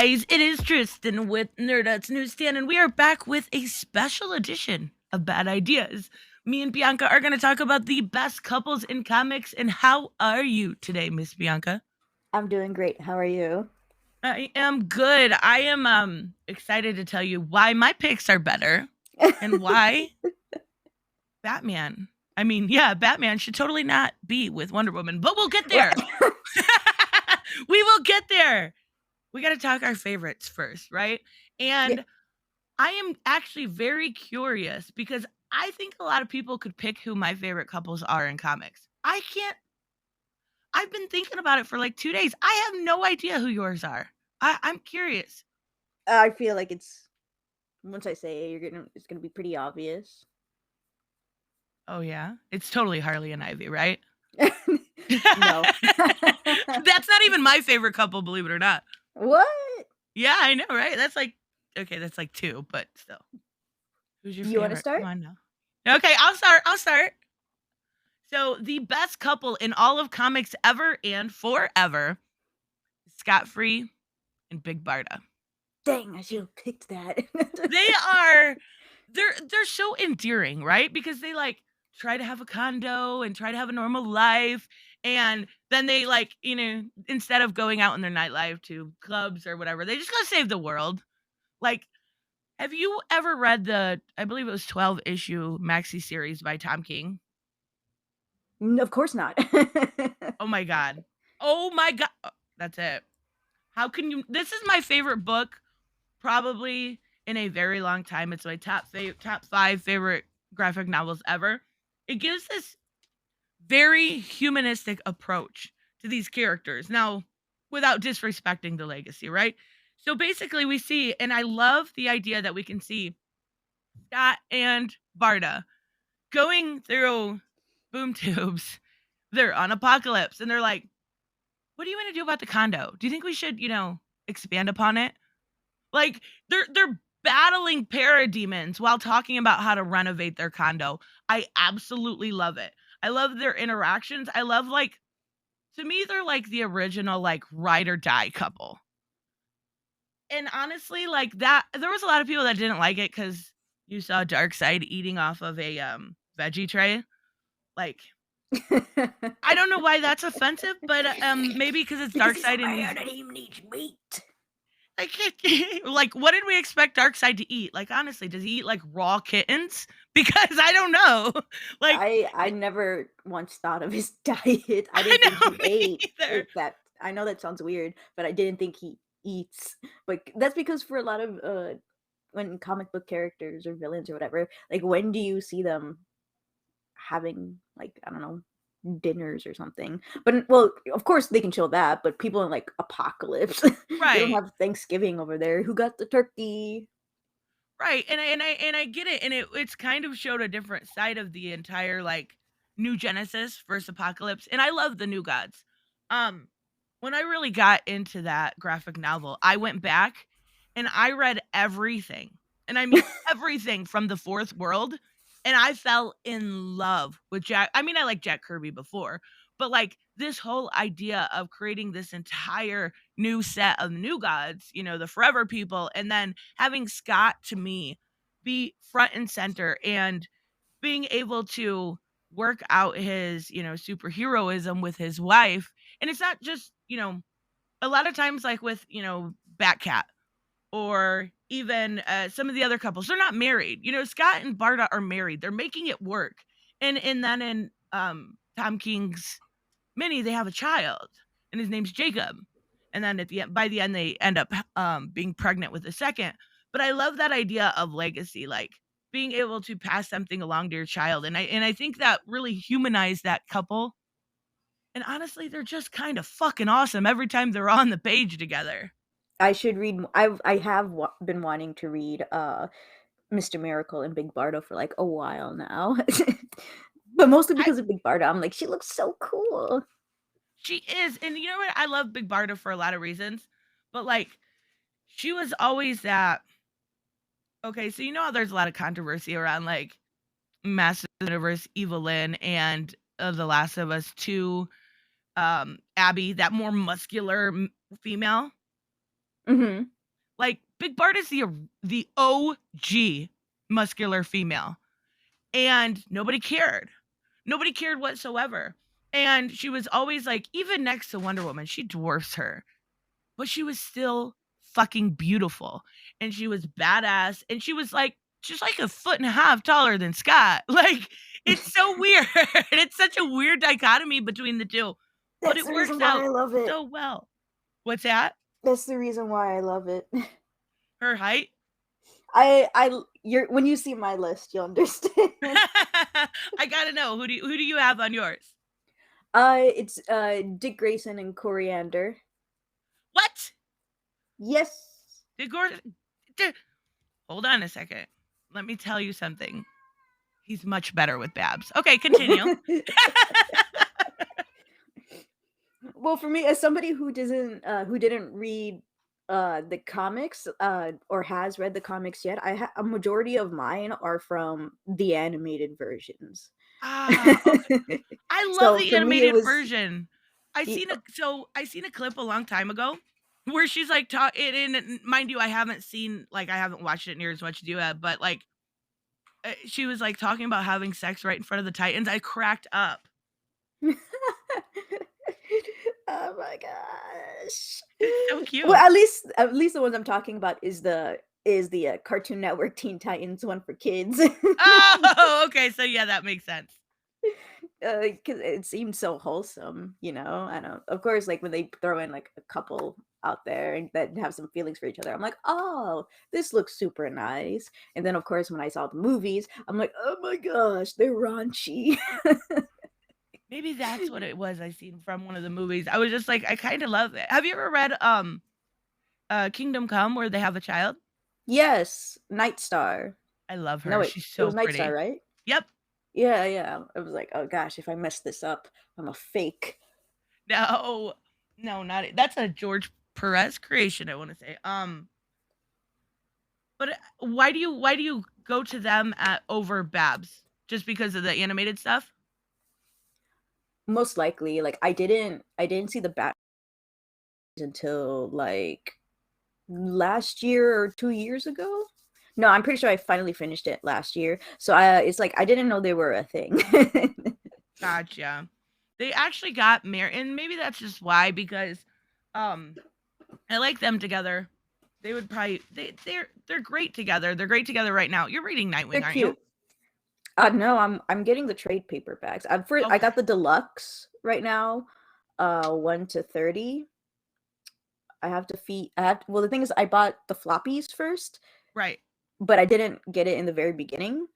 guys, it is Tristan with Nerdut's Newsstand, and we are back with a special edition of Bad Ideas. Me and Bianca are going to talk about the best couples in comics, and how are you today, Miss Bianca? I'm doing great. How are you? I am good. I am excited to tell you why my picks are better and why Batman. I mean, yeah, Batman should totally not be with Wonder Woman, but we'll get there. We will get there. We got to talk our favorites first, right? And Yeah. I am actually very curious because I think a lot of people could pick who my favorite couples are in comics. I can't. I've been thinking about it for like 2 days. I have no idea who yours are. I'm curious. I feel like it's once I say it, it's gonna be pretty obvious. Oh yeah, it's totally Harley and Ivy, right? No. That's not even my favorite couple, believe it or not. What? Yeah, I know, right? That's like okay, that's like two, but still. Who's your You want to favorite? start? Come on now. Okay, I'll start. So the best couple in all of comics ever and forever, Scott Free and Big Barda. Dang, I should have picked that. They are they're so endearing, right? Because they like try to have a condo and try to have a normal life, and then they like, instead of going out in their nightlife to clubs or whatever, they just go save the world. Like, have you ever read the I believe it was 12 issue maxi series by Tom King? Of course not. Oh my god. Oh my god. That's it. How can you This is my favorite book probably in a very long time. It's my top 5 favorite graphic novels ever. It gives this very humanistic approach to these characters. Now, without disrespecting the legacy, right? So basically we see, and I love the idea that we can see Scott and Barda going through boom tubes. They're on Apocalypse and they're like, what do you want to do about the condo? Do you think we should, expand upon it? Like they're battling parademons while talking about how to renovate their condo. I absolutely love it. I love their interactions. I love like to me they're like the original like ride or die couple. And honestly, like that there was a lot of people that didn't like it cuz you saw Darkseid eating off of a veggie tray. Like I don't know why that's offensive, but maybe because it's Darkseid and he's and he needs meat. like what did we expect Darkseid to eat? Like honestly, does he eat like raw kittens? Because I don't know. Like I never once thought of his diet. I didn't think he ate. Either. That I know that sounds weird, but I didn't think he eats. But that's because for a lot of when comic book characters or villains or whatever, like when do you see them having like I don't know dinners or something? But well, of course they can show that, but people in like Apocalypse, they don't Right. have Thanksgiving over there. Who got the turkey? Right. And I get it. And it's kind of showed a different side of the entire like New Genesis versus Apocalypse. And I love the New Gods. Um when I really got into that graphic novel, I went back and I read everything. And I mean everything from the Fourth World. And I fell in love with Jack. I mean, I liked Jack Kirby before, but like this whole idea of creating this entire new set of new gods, the forever people, and then having Scott to me be front and center and being able to work out his, superheroism with his wife. And it's not just, a lot of times like with, Batcat or even some of the other couples, they're not married. Scott and Barda are married. They're making it work. And then in Tom King's mini, they have a child, and his name's Jacob. And then by the end, they end up being pregnant with a second. But I love that idea of legacy, like being able to pass something along to your child. And I think that really humanized that couple. And honestly, they're just kind of fucking awesome every time they're on the page together. I should read. I have been wanting to read Mr. Miracle and Big Barda for like a while now, but mostly I because of Big Barda. I'm like, she looks so cool. She is, and you know what? I love Big Barda for a lot of reasons, but like she was always that. Okay, so how there's a lot of controversy around like Master Universe, Evelyn, and The Last of Us 2, Abby, that more muscular female. Mm-hmm. Like, Big Bart is the OG muscular female, and nobody cared. Nobody cared whatsoever. And she was always like, even next to Wonder Woman, she dwarfs her, but she was still fucking beautiful, and she was badass, and she was like just like a foot and a half taller than Scott. Like, it's so weird. It's such a weird dichotomy between the two, but That's it the works reason why out I love it. so well. What's that? That's the reason why I love it. Her height? When you see my list, you'll understand. I gotta know, who do you have on yours? It's Dick Grayson and Coriander. What? Yes. Hold on a second. Let me tell you something. He's much better with Babs. Okay, continue. Well, for me, as somebody who didn't read the comics or has read the comics yet, a majority of mine are from the animated versions. Okay. I love So the for me, it animated was version. I seen a clip a long time ago where she's like talking, and mind you, I haven't watched it near as much as you have, but like she was like talking about having sex right in front of the Titans. I cracked up. Oh my gosh. It's so cute. Well, at least the ones I'm talking about is the Cartoon Network Teen Titans one for kids. Oh, okay. So yeah, that makes sense. Because it seemed so wholesome, I don't, of course, like when they throw in like a couple out there and that have some feelings for each other, I'm like, oh, this looks super nice. And then of course when I saw the movies, I'm like, oh my gosh, they're raunchy. Maybe that's what it was I seen from one of the movies. I was just like, I kind of love it. Have you ever read Kingdom Come, where they have a child? Yes, Night Star. I love her. No, She's it so was Night Star, pretty. right? Yep. Yeah. I was like, oh gosh, if I mess this up, I'm a fake. No, not it. That's a George Perez creation, I want to say. But why do you go to them over Babs? Just because of the animated stuff? Most likely, like I didn't see the bat until like last year or 2 years ago. No, I'm pretty sure I finally finished it last year. So it's like I didn't know they were a thing. Gotcha. They actually got married, and maybe that's just why, because I like them together. They would probably they're great together. They're great together right now. You're reading Nightwing, They're aren't cute. you? No, I'm getting the trade paperbacks. I Okay. got the deluxe right now, 1 to 30. Well, the thing is, I bought the floppies first, Right. but I didn't get it in the very beginning,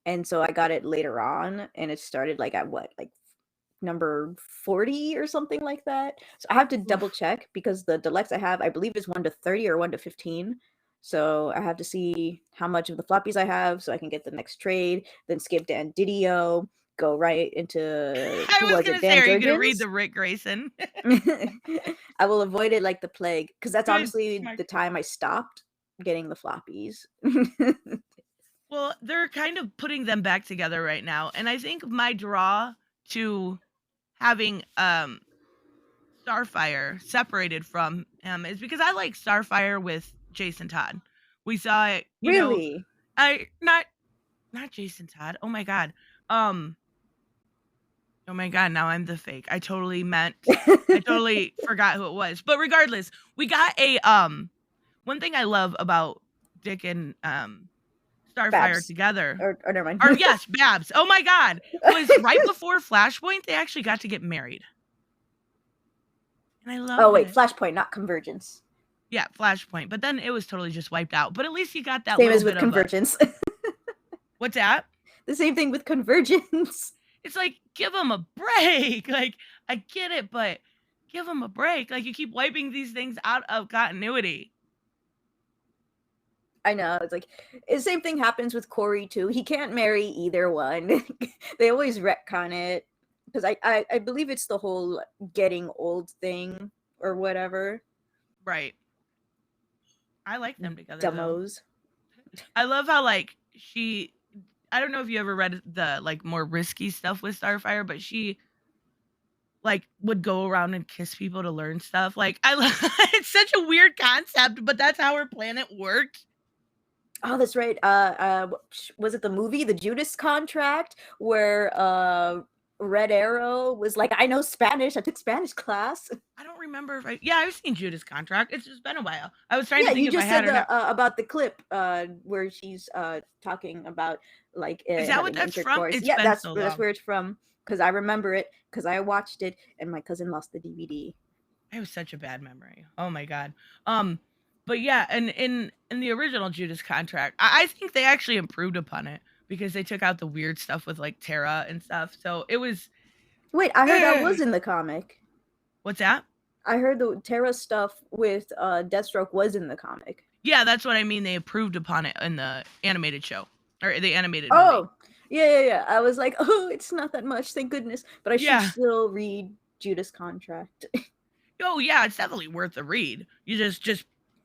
and so I got it later on, and it started like at what, like number 40 or something like that. So I have to double Oof. check because the deluxe I have, I believe, is 1 to 30 or 1 to 15. So I have to see how much of the floppies I have so I can get the next trade, then skip Dan Didio, go right into, I who was was gonna it, say, Dan are you gonna read Jurgens? the Rick Grayson? I will avoid it like the plague because that's Good. honestly Smart. the time I stopped getting the floppies. Well, they're kind of putting them back together right now, and I think my draw to having Starfire separated from him is because I like Starfire with Jason Todd. We saw it, Really? I not Jason Todd. Oh my god. Um oh my god, now I'm the fake. I totally forgot who it was. But regardless, we got a one thing I love about Dick and Starfire Babs. together. Or never mind. Or yes, Babs. Oh my god. Was right before Flashpoint they actually got to get married. And I love Oh wait, it. Flashpoint, not Convergence. Yeah, Flashpoint. But then it was totally just wiped out. But at least you got that Same little as with bit of a Convergence. what's that? The same thing with Convergence. It's like, give them a break. Like, I get it, but give them a break. Like, you keep wiping these things out of continuity. I know. It's like the same thing happens with Corey too. He can't marry either one. They always retcon it because I believe it's the whole getting old thing or whatever. Right. I like them together though. Dumbos. I love how like I don't know if you ever read the like more risky stuff with Starfire, but she like would go around and kiss people to learn stuff. Like it's such a weird concept, but that's how her planet worked. Oh, that's right. Was it the movie, The Judas Contract, where Red Arrow was like, "I know Spanish. I took Spanish class." I don't remember if I've seen Judas Contract. It's just been a while. I was trying Yeah, to think you if I just had said or not. about the clip where she's talking about like Is that what having that's from? intercourse. It's Yeah, been so that's long. where it's from because I remember it because I watched it and my cousin lost the DVD. I have such a bad memory. Oh my god. But yeah, and in the original Judas Contract, I think they actually improved upon it because they took out the weird stuff with like Terra and stuff. So it was. Wait, I heard that was in the comic. What's that? I heard the Terra stuff with Deathstroke was in the comic. Yeah, that's what I mean. They improved upon it in the animated show or the animated movie. Oh, yeah. I was like, oh, it's not that much, thank goodness. But I should still read Judas Contract. Oh yeah, it's definitely worth a read. You just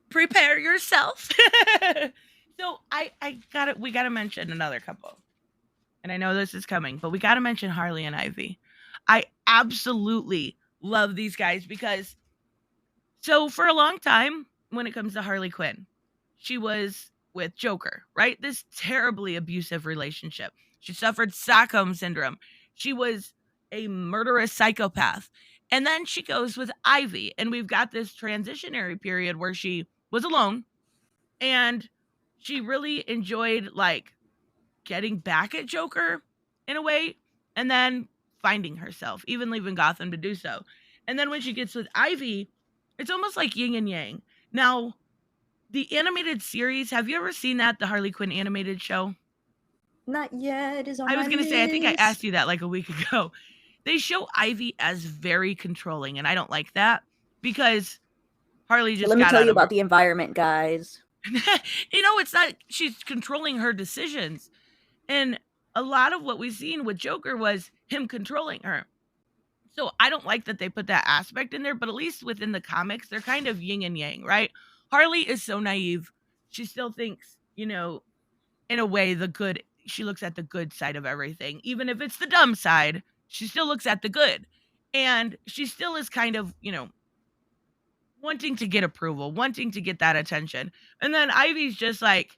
prepare yourself. So I got it. We got to mention another couple, and I know this is coming, but we got to mention Harley and Ivy. I absolutely love these guys because so for a long time, when it comes to Harley Quinn, she was with Joker, right? This terribly abusive relationship. She suffered Stockholm syndrome. She was a murderous psychopath. And then she goes with Ivy, and we've got this transitionary period where she was alone and she really enjoyed like getting back at Joker in a way and then finding herself, even leaving Gotham to do so. And then when she gets with Ivy, it's almost like yin and yang. Now, the animated series, have you ever seen that, the Harley Quinn animated show? Not yet. Is on I was my going to say, I think I list. asked you that like a week ago. They show Ivy as very controlling, and I don't like that because Harley just Let me got tell out you of her. about the environment, guys. It's not, she's controlling her decisions. And a lot of what we've seen with Joker was him controlling her. So I don't like that they put that aspect in there, but at least within the comics, they're kind of yin and yang, right? Harley is so naive. She still thinks, in a way, she looks at the good side of everything. Even if it's the dumb side, she still looks at the good. And she still is kind of, wanting to get approval, wanting to get that attention. And then Ivy's just like,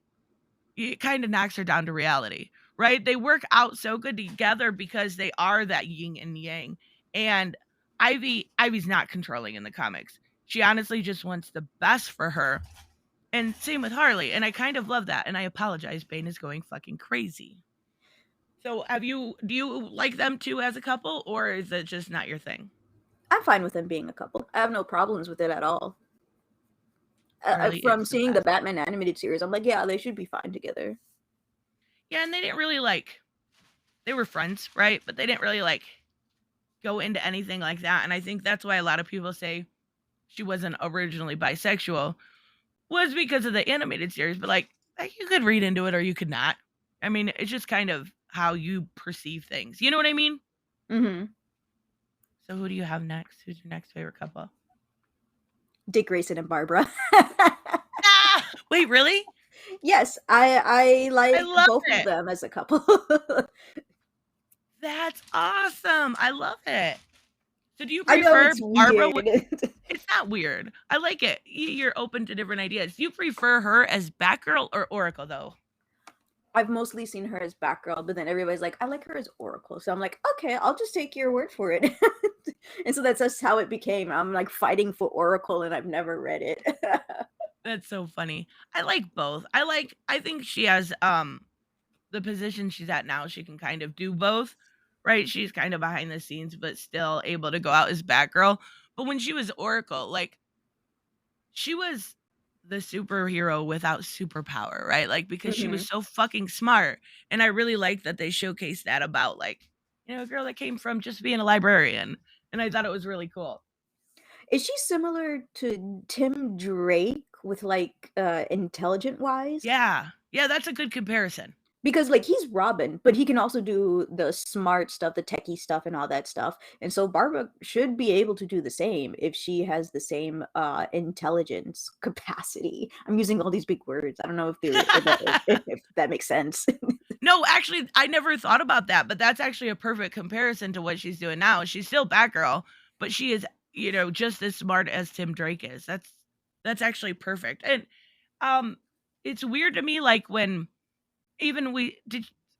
it kind of knocks her down to reality, right? They work out so good together because they are that yin and yang. And Ivy's not controlling in the comics. She honestly just wants the best for her. And same with Harley. And I kind of love that. And I apologize, Bane is going fucking crazy. So do you like them two as a couple, or is it just not your thing? I'm fine with them being a couple. I have no problems with it at all. Harley From is the seeing the best. Batman animated series, I'm like, yeah, they should be fine together. Yeah, and they didn't really they were friends, right? But they didn't really go into anything like that. And I think that's why a lot of people say she wasn't originally bisexual, was because of the animated series. But like you could read into it or you could not. I mean, it's just kind of how you perceive things. You know what I mean? Mm-hmm. So who do you have next? Who's your next favorite couple? Dick Grayson and Barbara. Wait, really? Yes, I like love both it. of them as a couple. That's awesome. I love it. So do you I know prefer it's Barbara? weird. It's not weird. I like it. You're open to different ideas. Do you prefer her as Batgirl or Oracle, though? I've mostly seen her as Batgirl, but then everybody's like, I like her as Oracle. So I'm like, okay, I'll just take your word for it. And so that's just how it became. I'm like fighting for Oracle and I've never read it. That's so funny. I like both. I think she has the position she's at now, she can kind of do both. Right? She's kind of behind the scenes, but still able to go out as Batgirl. But when she was Oracle, she was the superhero without superpower, right? Because she was so fucking smart. And I really like that they showcased that about a girl that came from just being a librarian. And I thought it was really cool. Is she similar to Tim Drake with intelligent wise? Yeah. Yeah, that's a good comparison. Because he's Robin, but he can also do the smart stuff, the techie stuff and all that stuff. And so Barbara should be able to do the same if she has the same intelligence capacity. I'm using all these big words. I don't know if that makes sense. No, actually, I never thought about that, but that's actually a perfect comparison to what she's doing now. She's still Batgirl, but she is, just as smart as Tim Drake is. That's actually perfect. And it's weird to me, like when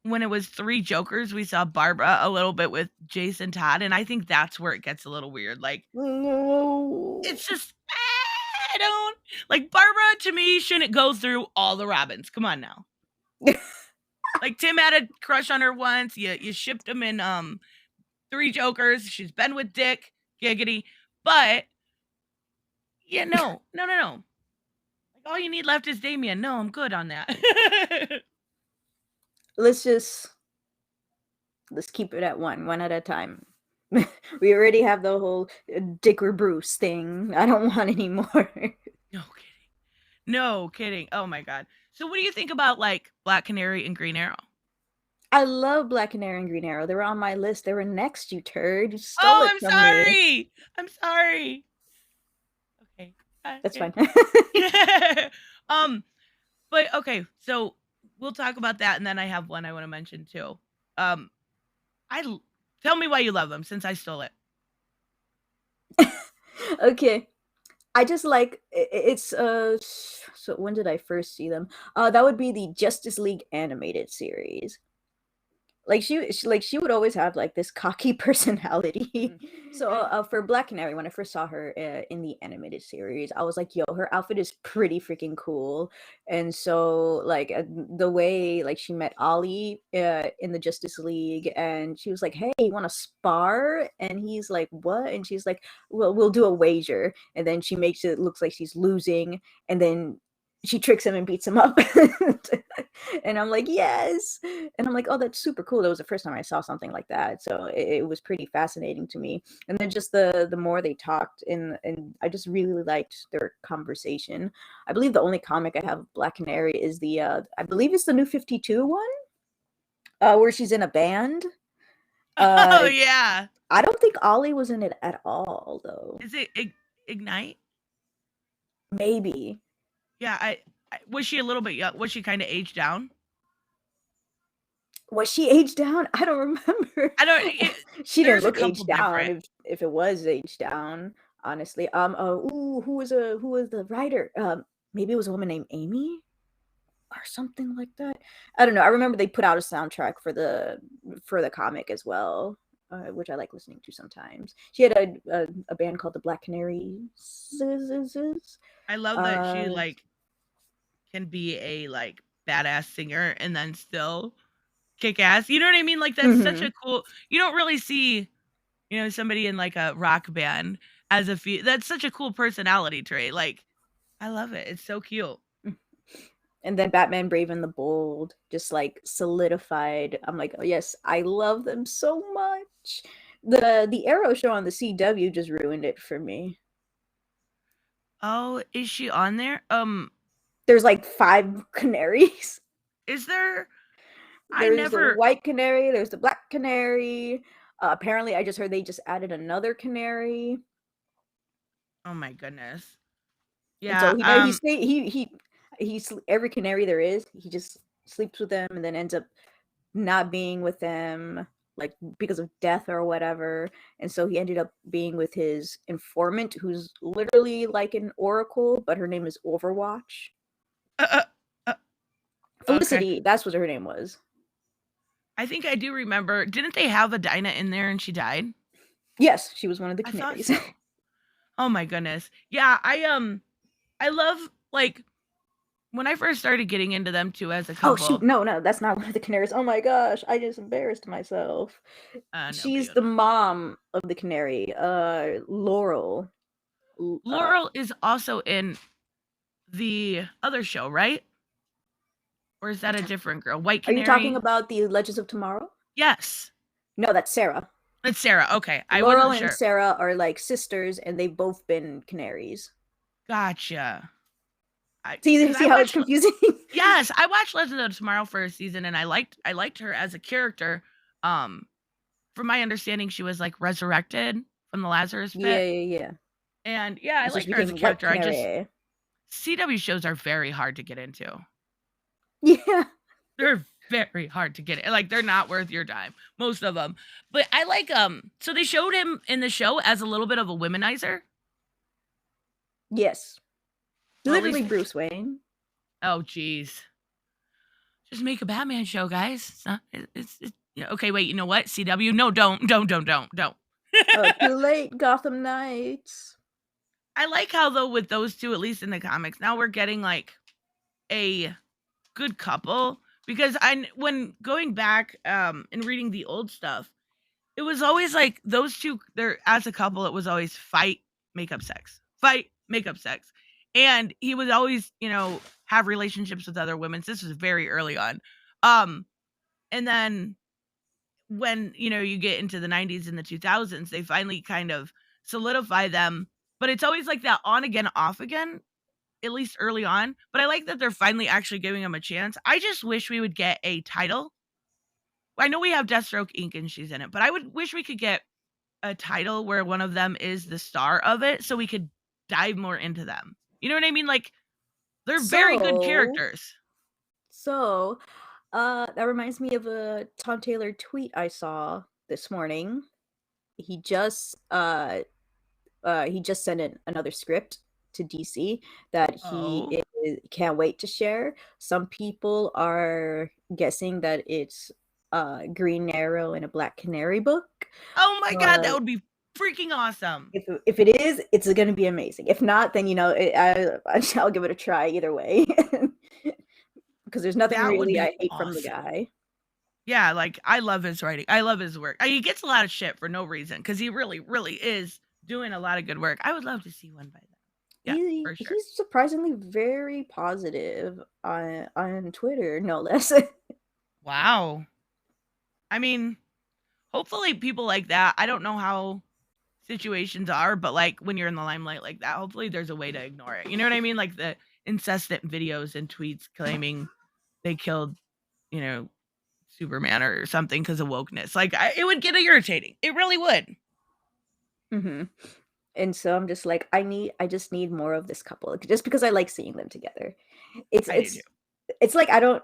when it was 3 Jokers, we saw Barbara a little bit with Jason Todd, and I think that's where it gets a little weird. Like, No. it's just I don't like Barbara. To me, shouldn't go through all the Robins. Come on now. Like Tim had a crush on her once. You shipped him in 3 Jokers. She's been with Dick, giggity. But no. Like all you need left is Damian. No, I'm good on that. Let's keep it at one at a time. We already have the whole Dick or Bruce thing. I don't want any more. No kidding. Oh my god. So what do you think about like Black Canary and Green Arrow? I love Black Canary and Green Arrow. They were on my list. They were next, you turd. You stole it I'm from sorry. me. I'm sorry. Okay. That's fine. But okay, so we'll talk about that, and then I have one I want to mention too. Tell me why you love them, since I stole it. Okay. I just like it's so when did I first see them? That would be the Justice League animated series. Like she would always have like this cocky personality. So for Black Canary, when I first saw her in the animated series, I was like, yo, her outfit is pretty freaking cool. And so like the way like she met Ollie in the Justice League, and she was like, hey, you want to spar? And he's like, what? And she's like, well, we'll do a wager. And then she makes it look like she's losing, and then she tricks him and beats him up. And I'm like, yes. And I'm like, oh, that's super cool. That was the first time I saw something like that. So it was pretty fascinating to me. And then just the more they talked, and I just really liked their conversation. I believe the only comic I have of Black Canary is the I believe it's the New 52 one, where she's in a band. Oh yeah. I don't think Ollie was in it at all, though. Is it Ignite? Maybe. Yeah, I was she a little bit young? Was she kind of aged down? Was she aged down? I don't remember. I don't. She didn't look aged down. If it was aged down, honestly. Who was the writer? Maybe it was a woman named Amy, or something like that. I don't know. I remember they put out a soundtrack for the comic as well, which I like listening to sometimes. She had a band called the Black Canaries. I love that she like can be a like badass singer and then still kick ass. You know what I mean? Like that's such a cool. You don't really see, somebody in like a rock band as that's such a cool personality trait. Like I love it. It's so cute. And then Batman Brave and the Bold just like solidified. I'm like, oh yes, I love them so much. The Arrow show on the CW just ruined it for me. Oh, is she on there? There's like 5 canaries. Is there? There's the white canary, there's the black canary. Apparently I just heard they just added another canary. Oh my goodness. Yeah. So he's every canary there is, he just sleeps with them and then ends up not being with them, like because of death or whatever. And so he ended up being with his informant, who's literally like an oracle, but her name is Overwatch. Felicity, okay. That's what her name was. I think I do remember. Didn't they have a Dinah in there and she died? Yes, she was one of the canaries. So. Oh my goodness. Yeah, I love like when I first started getting into them too as a couple. Oh shoot, no, that's not one of the canaries. Oh my gosh, I just embarrassed myself. No, she's the mom of the canary, Laurel. Laurel is also in the other show, right? Or is that a different girl? White Canary? Are you talking about the Legends of Tomorrow? Yes. No, that's Sarah. It's Sarah. Okay. Laurel and Sarah are like sisters, and they've both been canaries. Gotcha. See how it's confusing? Yes, I watched Legends of Tomorrow for a season, and I liked her as a character. From my understanding, she was like resurrected from the Lazarus pit. Yeah. And yeah, I like her as a character. CW shows are very hard to get into. Yeah. They're very hard to get it. Like, they're not worth your time, most of them. But I like so they showed him in the show as a little bit of a womanizer. Yes. Well, at Literally least Bruce Wayne. oh jeez. Just make a Batman show, guys. It's not, okay, wait, you know what? CW? No, don't. Oh, too late, Gotham Knights. I like how, though, with those two, at least in the comics, now we're getting like a good couple, because when going back and reading the old stuff, it was always like those two, they're as a couple, it was always fight, make up sex, fight, make up sex. And he would always, have relationships with other women. This was very early on. And then when, you get into the 90s and the 2000s, they finally kind of solidify them. But it's always like that on again, off again, at least early on. But I like that they're finally actually giving him a chance. I just wish we would get a title. I know we have Deathstroke Inc. and she's in it, but I would wish we could get a title where one of them is the star of it, so we could dive more into them. You know what I mean? Like, they're very good characters. So, that reminds me of a Tom Taylor tweet I saw this morning. He just sent in another script to DC that he can't wait to share. Some people are guessing that it's Green Arrow and a Black Canary book. Oh my god, that would be freaking awesome. If it is, it's going to be amazing. If not, then I'll give it a try either way. Because there's nothing really I hate from the guy. Yeah, like, I love his writing. I love his work. He gets a lot of shit for no reason, because he really, really is doing a lot of good work. I would love to see one by them. Yeah, for sure. He's surprisingly very positive on Twitter, no less. Wow. I mean, hopefully people like that, I don't know how situations are, but like when you're in the limelight like that, hopefully there's a way to ignore it. You know what I mean? Like the incessant videos and tweets claiming they killed, Superman or something because of wokeness. Like, it would get irritating. It really would. Mm-hmm. And so I'm just like, I just need more of this couple, just because I like seeing them together. It's like, I don't,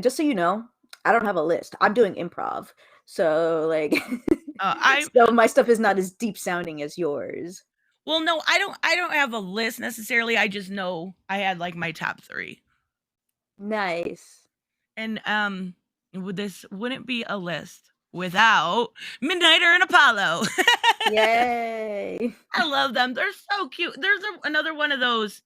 just so you know, I don't have a list. I'm doing improv. So like, so my stuff is not as deep sounding as yours. Well, no, I don't have a list necessarily. I just know I had like my top 3. Nice. And this wouldn't be a list without Midnighter and Apollo. Yay. I love them. They're so cute. There's another one of those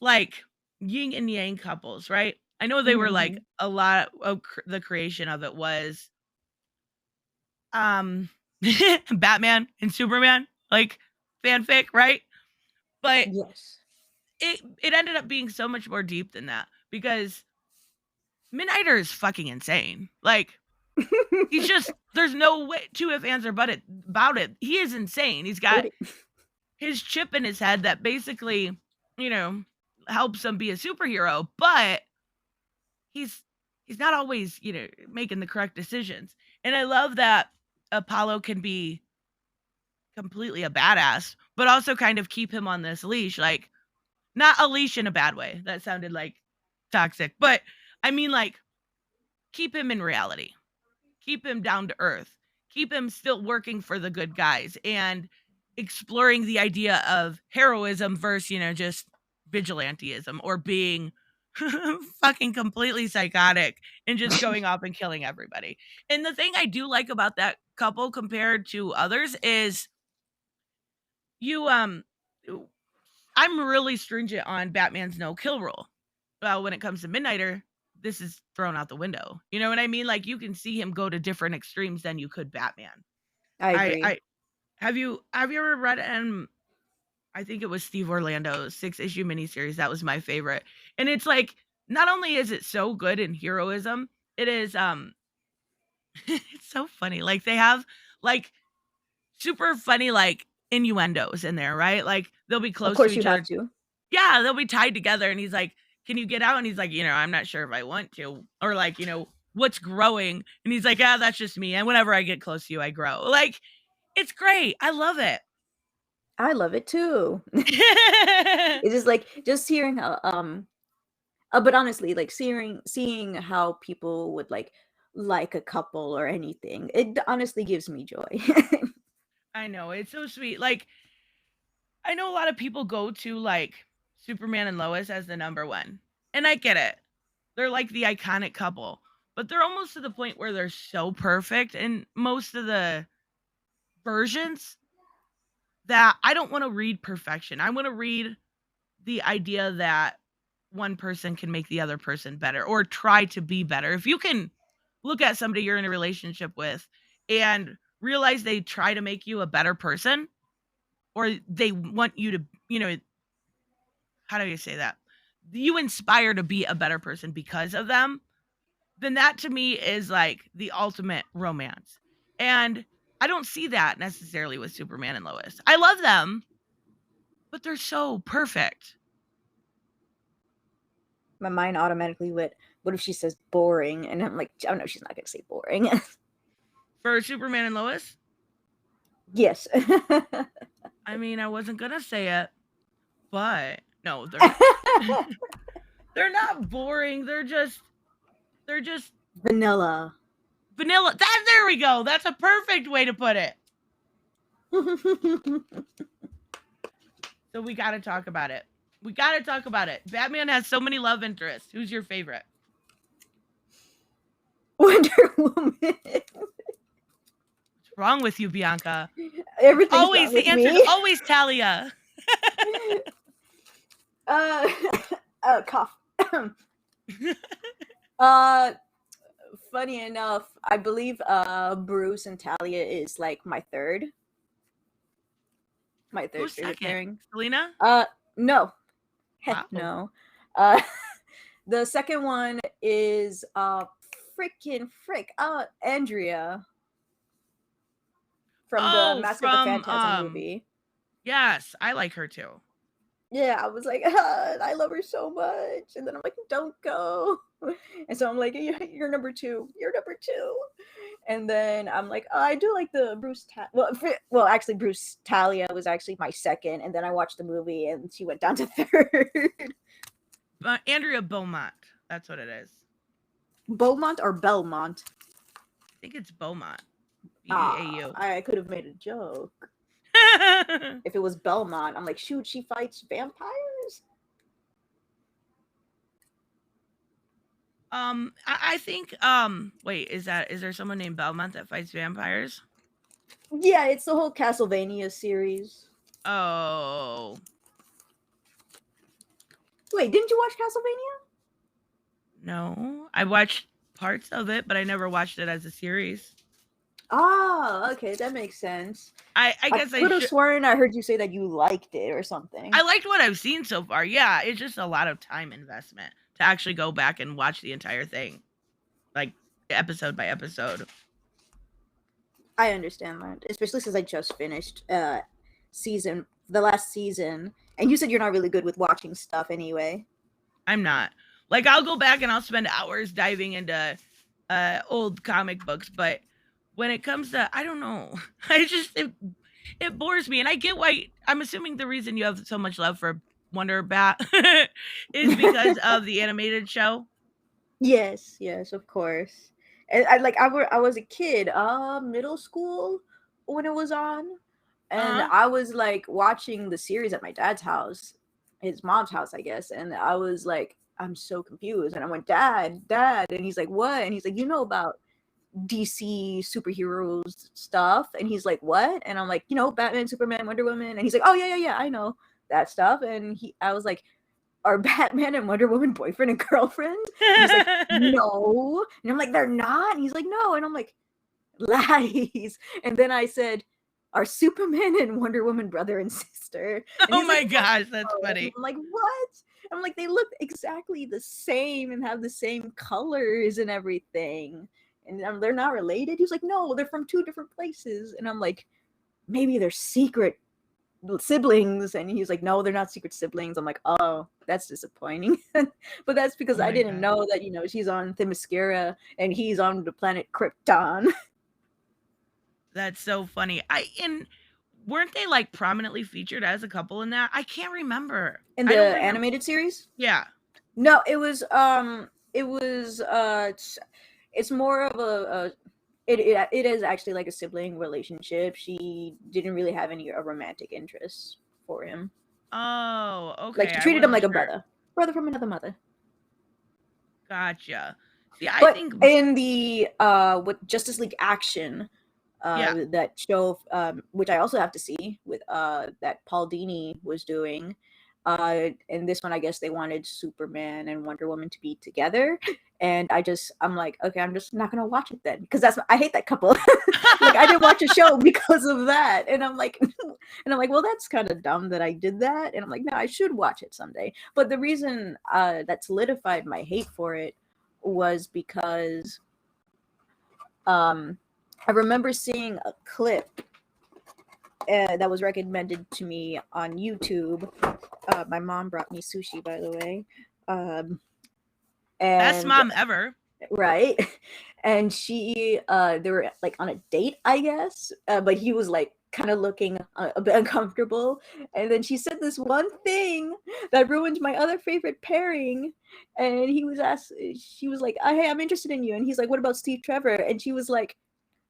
like yin and yang couples, right? I know they were like a lot of the creation of it was Batman and Superman, like fanfic, right? But yes, it ended up being so much more deep than that, because Midnighter is fucking insane. Like, he's just, there's no way, two if ands or about it. He is insane. He's got his chip in his head that basically, helps him be a superhero, but he's not always, making the correct decisions. And I love that Apollo can be completely a badass, but also kind of keep him on this leash. Like, not a leash in a bad way. That sounded like toxic, but I mean, like, keep him in reality. Keep him down to earth. Keep him still working for the good guys and exploring the idea of heroism versus, just vigilanteism or being fucking completely psychotic and just going off and killing everybody. And the thing I do like about that couple compared to others is I'm really stringent on Batman's no kill rule. Well, when it comes to Midnighter, this is thrown out the window. You know what I mean? Like, you can see him go to different extremes than you could Batman. I agree. Have you ever read I think it was Steve Orlando's 6-issue miniseries. That was my favorite. And it's like, not only is it so good in heroism, it is it's so funny. Like, they have like super funny like innuendos in there, right? Like, they'll be close to each other. Yeah, they'll be tied together, and he's like, can you get out? And he's like, I'm not sure if I want to. Or like, what's growing? And he's like, that's just me. And whenever I get close to you, I grow. Like, it's great. I love it. I love it too. It's just like, just hearing how But honestly, like seeing how people would like a couple or anything, it honestly gives me joy. I know, it's so sweet. Like, I know a lot of people go to like Superman and Lois as the number one, and I get it. They're like the iconic couple, but they're almost to the point where they're so perfect in most of the versions that I don't want to read perfection. I want to read the idea that one person can make the other person better or try to be better. If you can look at somebody you're in a relationship with and realize they try to make you a better person, or they want you to, how do you say that? You inspire to be a better person because of them, then that to me is like the ultimate romance. And I don't see that necessarily with Superman and Lois. I love them, but they're so perfect. My mind automatically went, what if she says boring? And I'm like, oh no, she's not gonna say boring. For Superman and Lois? Yes. I mean, I wasn't gonna say it, but no, they're not. They're not boring. They're just vanilla. Vanilla. There we go. That's a perfect way to put it. So we got to talk about it. Batman has so many love interests. Who's your favorite? Wonder Woman. What's wrong with you, Bianca? Everything's always wrong with the answer me. is always Talia. Cough. Funny enough, I believe Bruce and Talia is like my third. My third Who's favorite second? pairing. Selena? No. Heck Wow. no. The second one is Andrea from the Mask of the Phantasm movie. Yes, I like her too. Yeah, I was like, I love her so much. And then I'm like, don't go. And so I'm like, you're number two. You're number two. And then I'm like, oh, I do like the Bruce. Well, actually, Bruce Talia was actually my second. And then I watched the movie and she went down to third. Andrea Beaumont. That's what it is. Beaumont or Belmont? I think it's Beaumont. B-E-A-U. I could have made a joke. If it was Belmont, I'm like, shoot, she fights vampires? I think, wait, is there someone named Belmont that fights vampires? Yeah, it's the whole Castlevania series. Oh. Wait, didn't you watch Castlevania? No, I watched parts of it, but I never watched it as a series. Ah, okay, that makes sense. I guess I could have sworn I heard you say that you liked it or something. I liked what I've seen so far. Yeah, it's just a lot of time investment to actually go back and watch the entire thing, like episode by episode. I understand that, especially since I just finished the last season, and you said you're not really good with watching stuff anyway. I'm not. Like, I'll go back and I'll spend hours diving into old comic books, but when it comes to, I don't know, it bores me, and I get why. I'm assuming the reason you have so much love for Wonder Bat is because of the animated show. Yes, of course. And I was a kid, middle school when it was on, and I was like watching the series at my dad's house, his mom's house, I guess, and I was like, I'm so confused, and I went, Dad, and he's like, what? And he's like, you know about DC superheroes stuff? And he's like, what? And I'm like, Batman, Superman, Wonder Woman. And he's like, oh yeah, I know that stuff. And I was like, are Batman and Wonder Woman boyfriend and girlfriend? And he's like, no. And I'm like, they're not. And he's like, no. And I'm like, lies. And then I said, are Superman and Wonder Woman brother and sister? And oh my gosh, that's funny. And I'm like, what? I'm like, they look exactly the same and have the same colors and everything. And they're not related. He's like, no, they're from two different places. And I'm like, maybe they're secret siblings. And he's like, no, they're not secret siblings. I'm like, oh, that's disappointing. But that's because I didn't know that, she's on Themyscira and he's on the planet Krypton. That's so funny. And weren't they like prominently featured as a couple in that? I can't remember. In the animated series? Yeah. No, it's more of it is actually like a sibling relationship. She didn't really have any romantic interests for him. Oh, Like okay. she I treated him wasn't like a sure. brother from another mother. Gotcha. See, I But think, in the with Justice League Action, yeah. that show, which I also have to see with that Paul Dini was doing. In this one, I guess they wanted Superman and Wonder Woman to be together, and I'm like, okay, I'm just not gonna watch it then because I hate that couple. Like I didn't watch a show because of that, and I'm like, well, that's kind of dumb that I did that, and I'm like, no, I should watch it someday. But the reason that solidified my hate for it was because um I remember seeing a clip that was recommended to me on YouTube. My mom brought me sushi, by the way. Best And mom ever. right, and they were like on a date, I guess. But he was like kind of looking a bit uncomfortable, and then she said this one thing that ruined my other favorite pairing. And she was like, "Hey, I'm interested in you," and he's like, "What about Steve Trevor?" And she was like,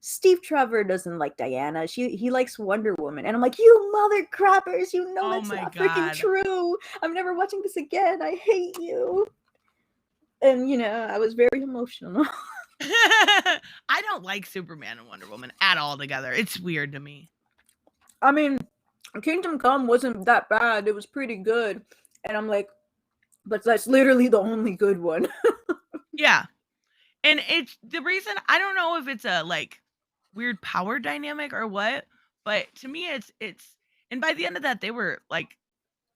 Steve Trevor doesn't like Diana. He likes Wonder Woman. And I'm like, you mother crappers, you know Oh that's my not freaking God. true. I'm never watching this again. I hate you. And I was very emotional. I don't like Superman and Wonder Woman at all together. It's weird to me. I mean, Kingdom Come wasn't that bad. It was pretty good. And I'm like, but that's literally the only good one. Yeah. And it's the reason I don't know if it's a like weird power dynamic or what, but to me it's and by the end of that they were like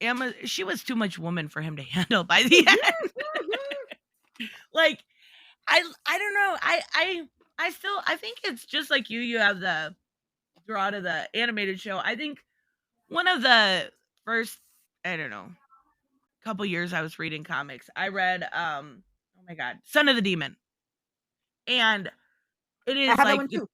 Emma she was too much woman for him to handle by the end. Like I don't know. I think it's just like you have the draw to the animated show. I think one of the first I don't know couple years I was reading comics, I read oh my god, Son of the Demon. And it I is have that like one too.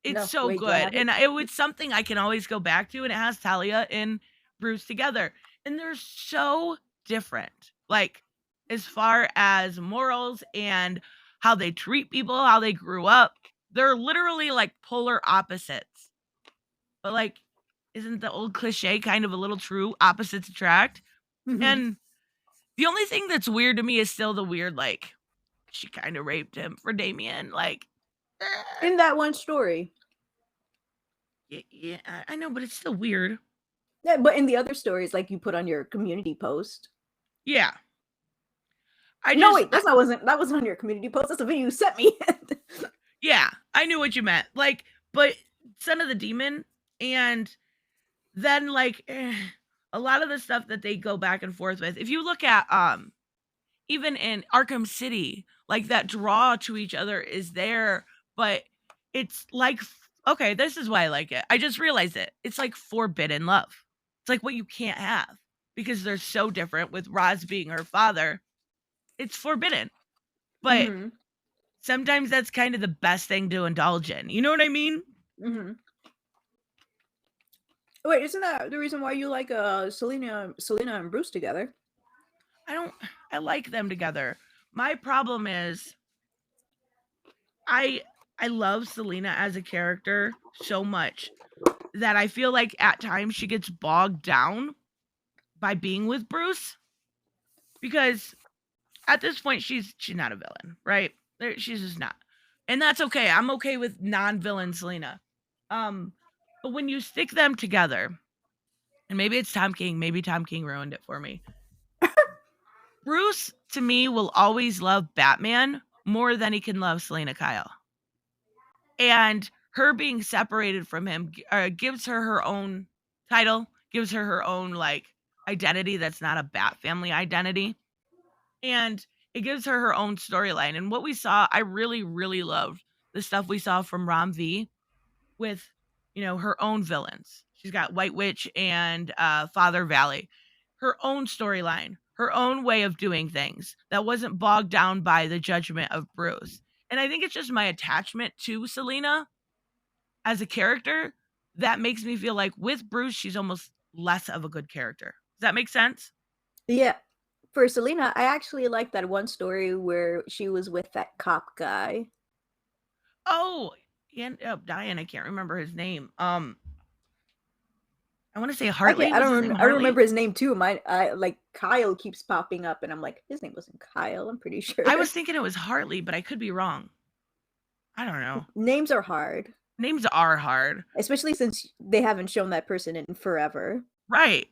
it's No, so wait, do I good. have it? And it was something I can always go back to, and it has Talia and Bruce together. And they're so different. Like as far as morals and how they treat people, how they grew up. They're literally like polar opposites. But like isn't the old cliche kind of a little true? Opposites attract. Mhm. And the only thing that's weird to me is still the weird, like, she kind of raped him for Damien. Like, eh, In that one story. yeah, I know, but it's still weird. Yeah, but in the other stories, like you put on your community post. Yeah. I No, just, wait, that wasn't on your community post. That's a video you sent me. yeah, I knew what you meant. Like, but Son of the Demon, and then, like, a lot of the stuff that they go back and forth with. If you look at, even in Arkham City, like that draw to each other is there, but it's like okay, this is why I like it. I just realized it. It's like forbidden love. It's like what you can't have because they're so different with Roz being her father. It's forbidden. But Mm-hmm. sometimes that's kind of the best thing to indulge in. You know what I mean? Mm-hmm. Wait, isn't that the reason why you like Selena and Bruce together? I don't I like them together. My problem is I I love Selena as a character so much that I feel like at times she gets bogged down by being with Bruce because at this point she's not a villain, right? She's just not. And that's okay. I'm okay with non-villain Selena. Um but when you stick them together, and maybe it's Tom King, maybe Tom King ruined it for me. Bruce to me will always love Batman more than he can love Selena Kyle. And her being separated from him gives her her own title, gives her her own like identity that's not a Bat family identity, and it gives her her own storyline. And what we saw, I really really loved the stuff we saw from Rom V with her own villains. She's got White Witch and Father Valley, her own storyline, her own way of doing things that wasn't bogged down by the judgment of Bruce. And I think it's just my attachment to Selena as a character that makes me feel like with Bruce, she's almost less of a good character. Does that make sense? Yeah. For Selena, I actually like that one story where she was with that cop guy. Oh, he ended up dying. I can't remember his name. I want to say Hartley. Was his name I Hartley? remember his name too. Like Kyle keeps popping up, and I'm like, his name wasn't Kyle. I'm pretty sure. I was thinking it was Hartley, but I could be wrong. I don't know. Names are hard. Names are hard, especially since they haven't shown that person in forever. right?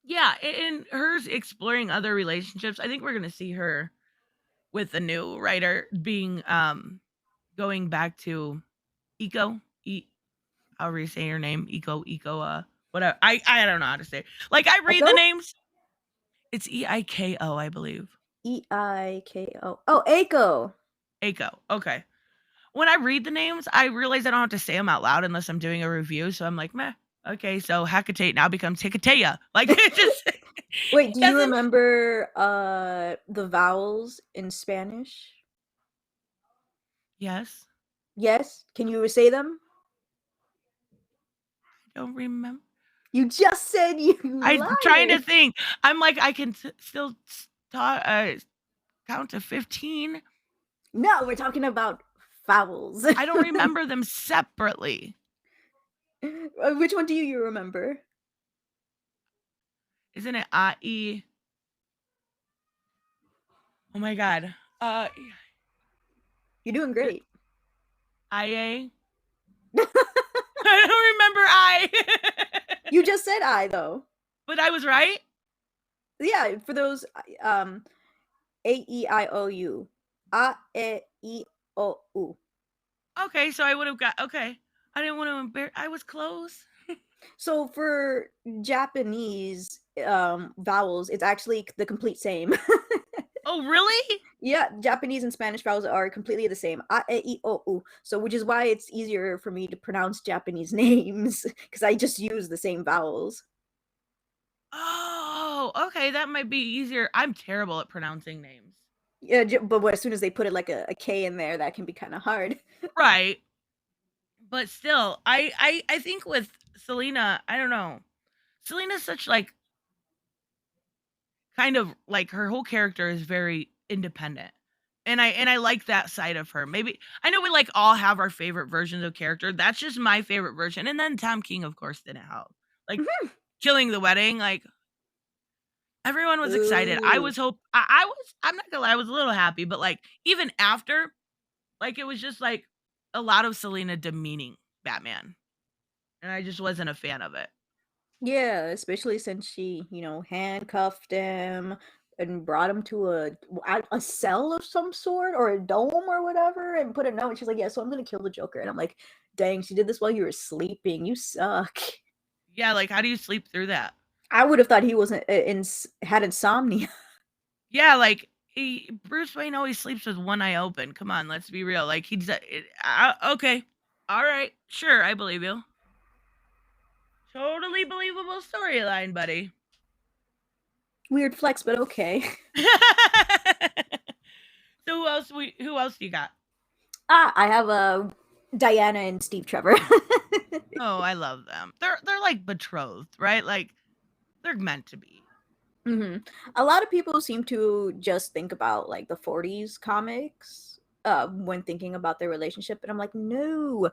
Yeah, and hers exploring other relationships. I think we're gonna see her with the new writer being going back to Eco. However you say your name, Eco, whatever. I don't know how to say it. Like I read Eiko? the names. It's Eiko, I believe. Eiko. Oh, Eiko. Eiko. Okay. When I read the names, I realize I don't have to say them out loud unless I'm doing a review. So I'm like, meh. Okay, so Hecate now becomes Hecatea. Like it just Wait, do you remember the vowels in Spanish? Yes. Yes. Can you say them? I don't remember. You just said you. I'm trying to think. I'm like, I can still count to 15. No, we're talking about vowels. I don't remember them separately. Which one do you remember? Isn't it A-E? Oh my god. You're doing great. I-A? I don't remember I. You just said I though. But I was right? Yeah, for those A-E-I-O-U. A-E-I-O-U. Okay, so I would have got okay. I didn't want to embarrass. I was close. So for Japanese vowels, it's actually the complete same. Oh, really? Yeah, Japanese and Spanish vowels are completely the same. A, E, I, O, U. So which is why it's easier for me to pronounce Japanese names because I just use the same vowels. Oh, okay, that might be easier. I'm terrible at pronouncing names. Yeah, but as soon as they put it like a K in there, that can be kind of hard. Right. But still, I think with Selena, I don't know. Selena's such like kind of like her whole character is very independent. And I like that side of her. Maybe I know we like all have our favorite versions of character. That's just my favorite version. And then Tom King, of course, didn't help. Like killing the wedding, like everyone was excited. I was I'm not gonna lie, I was a little happy, but like even after, like it was just like a lot of Selena demeaning Batman. And I just wasn't a fan of it. Yeah, especially since she, handcuffed him and brought him to a cell of some sort or a dome or whatever and put a note. And she's like, yeah, so I'm going to kill the Joker. And I'm like, dang, she did this while you were sleeping. You suck. Yeah, like how do you sleep through that? I would have thought he wasn't had insomnia. Yeah, like Bruce Wayne always sleeps with one eye open. Come on, let's be real. Like okay. All right. Sure, I believe you. Totally believable storyline, buddy. Weird flex, but okay. So who else do you got? I have Diana and Steve Trevor. Oh, I love them. They're like betrothed, right? Like they're meant to be. Mm-hmm. A lot of people seem to just think about like the 40s comics when thinking about their relationship, and I'm like, no,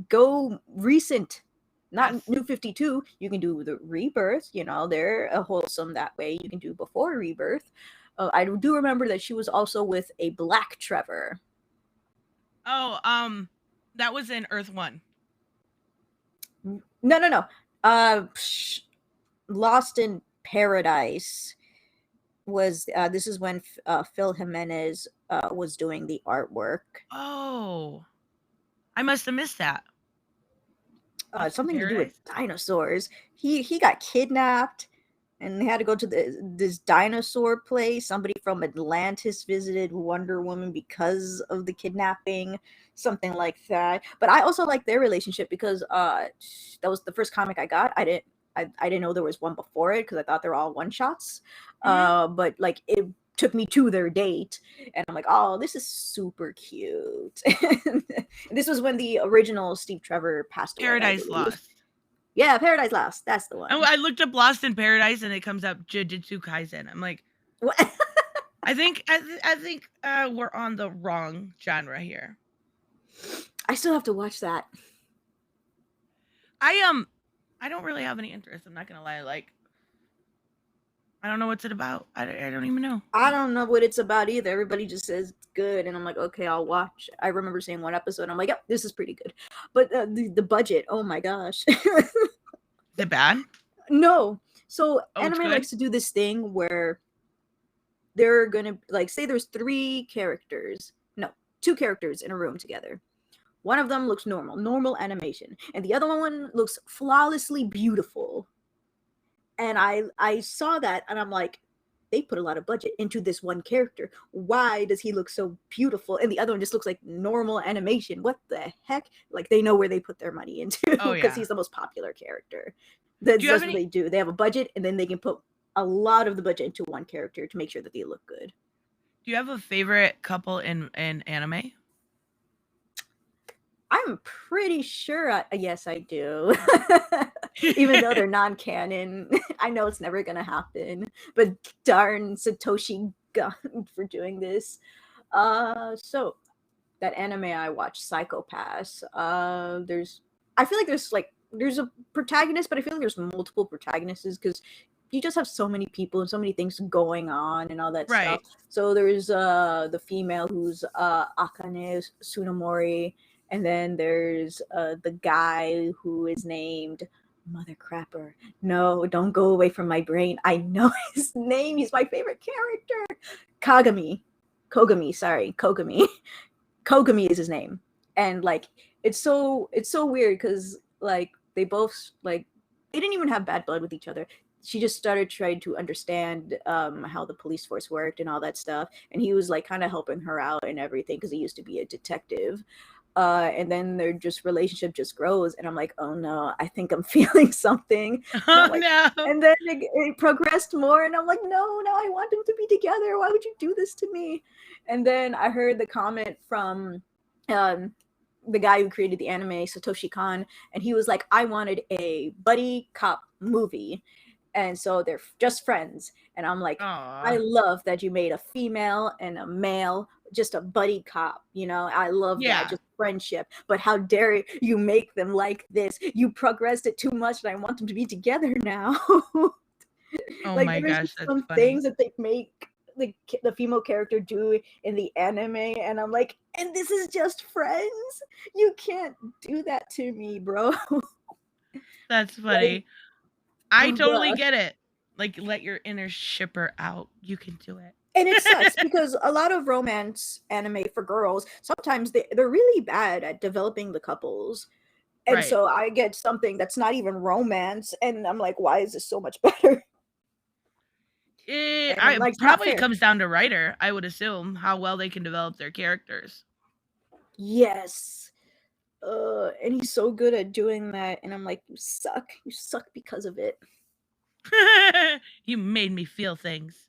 go recent. Not Yes. New 52. You can do the Rebirth. They're wholesome that way. You can do before Rebirth. I do remember that she was also with a Black Trevor. Oh, that was in Earth 1. No. Lost in Paradise was this is when Phil Jimenez was doing the artwork. Oh, I must have missed that. Something to do with dinosaurs. He got kidnapped and they had to go to this dinosaur place. Somebody from Atlantis visited Wonder Woman because of the kidnapping, something like that. But I also like their relationship because that was the first comic I got. I didn't know there was one before it because I thought they were all one shots. Mm-hmm. But like it took me to their date and I'm like, oh, this is super cute. This was when the original Steve Trevor passed away. Paradise Lost. Yeah, Paradise Lost. That's the one. I looked up Lost in Paradise and it comes up Jujutsu Kaisen. I'm like, What? I think we're on the wrong genre here. I still have to watch that. I don't really have any interest. I'm not gonna lie. Like, I don't know what's it about. I don't even know. I don't know what it's about either. Everybody just says it's good, and I'm like, okay, I'll watch. I remember seeing one episode, and I'm like, yep, this is pretty good. But the budget, oh my gosh. Is it bad? No. So it's anime likes to do this thing where they're gonna, like, say there's two characters in a room together. One of them looks normal animation, and the other one looks flawlessly beautiful. And I saw that, and I'm like, they put a lot of budget into this one character. Why does he look so beautiful? And the other one just looks like normal animation. What the heck? Like, they know where they put their money into, because he's the most popular character. That's what they do. They have a budget, and then they can put a lot of the budget into one character to make sure that they look good. Do you have a favorite couple in anime? I'm pretty sure, yes, I do. Even though they're non-canon, I know it's never gonna happen. But darn Satoshi Gon for doing this. So that anime I watched, Psycho Pass. I feel like there's a protagonist, but I feel like there's multiple protagonists because you just have so many people and so many things going on and all that stuff. So there's the female who's Akane Tsunemori. And then there's the guy who is named Mother Crapper. No, don't go away from my brain. I know his name. He's my favorite character. Kogami is his name. And like, it's so weird because like they both they didn't even have bad blood with each other. She just started trying to understand how the police force worked and all that stuff. And he was like kind of helping her out and everything because he used to be a detective. And then their relationship just grows, and I'm like, oh no, I think I'm feeling something. No. And then it progressed more, and I'm like, no, I want them to be together. Why would you do this to me? And then I heard the comment from the guy who created the anime, Satoshi Kon, and he was like, I wanted a buddy cop movie. And so they're just friends. And I'm like, aww. I love that you made a female and a male, just a buddy cop, I love that, just friendship. But how dare you make them like this? You progressed it too much, and I want them to be together now. Oh my gosh, that's some funny. Things that they make the female character do in the anime, and I'm like, and this is just friends? You can't do that to me, bro. That's funny. I totally get it. Like, let your inner shipper out. You can do it. And it sucks because a lot of romance anime for girls, sometimes they're really bad at developing the couples. And so I get something that's not even romance, and I'm like, why is this so much better? It probably comes down to writer, I would assume, how well they can develop their characters. Yes. And he's so good at doing that, and I'm like, you suck because of it. You made me feel things.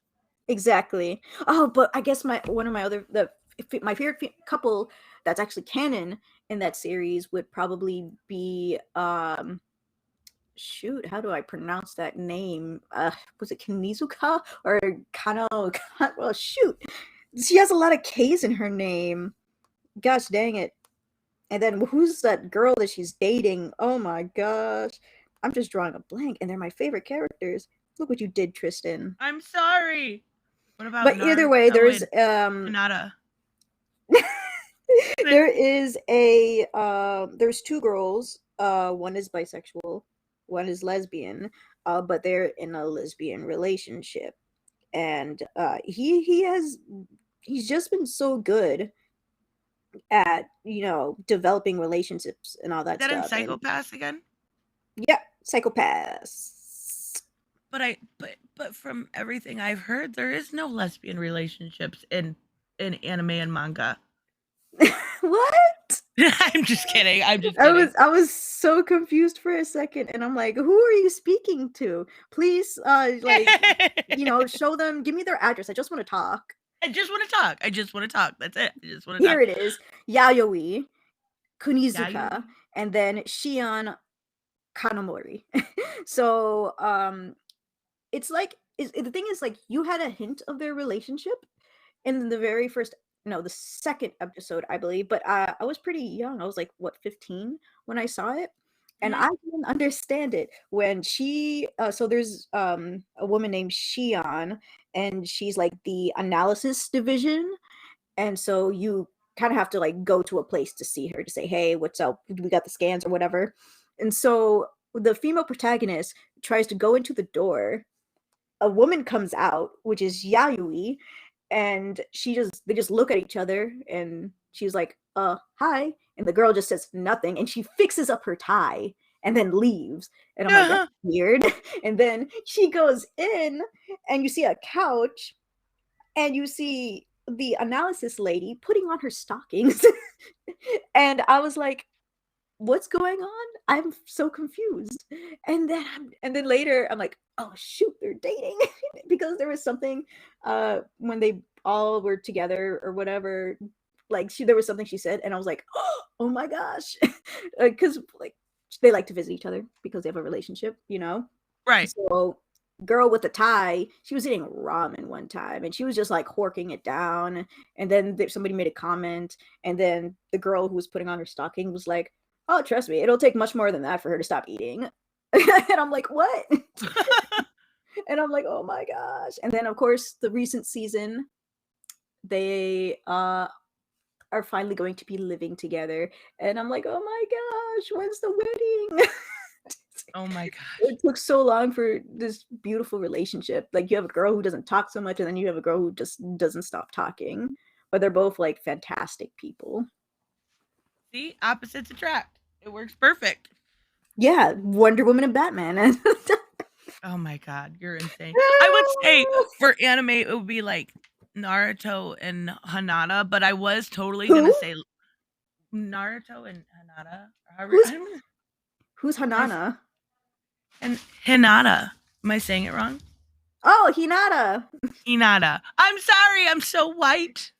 Exactly. Oh, but I guess my favorite couple that's actually canon in that series would probably be shoot, how do I pronounce that name? Was it Kanizuka or Kano? Well, shoot, she has a lot of K's in her name. Gosh dang it. And then who's that girl that she's dating? Oh my gosh, I'm just drawing a blank, and they're my favorite characters. Look what you did, Tristan. I'm sorry. What about? But either way, there's Nada. there is there's two girls. One is bisexual, one is lesbian. But they're in a lesbian relationship, and he's just been so good at developing relationships and all that stuff. Is that in Psycho-Pass again? Yeah, Psycho-Pass. But from everything I've heard, there is no lesbian relationships in anime and manga. What? I'm just kidding. I was so confused for a second, and I'm like, who are you speaking to? Please, show them. Give me their address. I just want to talk. I just want to talk. That's it. I just want to talk. Here it is. Yayoi, Kunizuka, and then Shion Kanamori. So it's like the thing is, like, you had a hint of their relationship in the very first, no, the second episode, I believe. But I was pretty young. I was like, what, 15 when I saw it, and Mhm. I didn't understand it when she. So there's a woman named Shion, and she's like the analysis division, and so you kind of have to like go to a place to see her to say, hey, what's up? We got the scans or whatever. And so the female protagonist tries to go into the door. A woman comes out, which is Yayoi, and they just look at each other, and she's like, hi. And the girl just says nothing, and she fixes up her tie and then leaves. And I'm like, that's weird. And then she goes in, and you see a couch, and you see the analysis lady putting on her stockings. And I was like, what's going on? I'm so confused. And then later I'm like, oh shoot, they're dating. Because there was something when they all were together or whatever, like there was something she said, and I was like, oh my gosh. Because like they like to visit each other because they have a relationship, you know? Right. So girl with the tie, she was eating ramen one time, and she was just like horking it down. And then somebody made a comment, and then the girl who was putting on her stocking was like, oh, trust me, it'll take much more than that for her to stop eating. And I'm like, what? And I'm like, oh my gosh. And then of course the recent season, they are finally going to be living together, and I'm like, oh my gosh, when's the wedding? Oh my gosh. It took so long for this beautiful relationship. Like, you have a girl who doesn't talk so much, and then you have a girl who just doesn't stop talking. But they're both like fantastic people. See, opposites attract. It works perfect. Yeah, Wonder Woman and Batman. Oh my god, you're insane. I would say for anime it would be like Naruto and Hinata, but I was totally gonna say Naruto and Hinata. Who's Hanana? And Hinata. Am I saying it wrong? Oh, Hinata. Hinata. I'm sorry, I'm so white.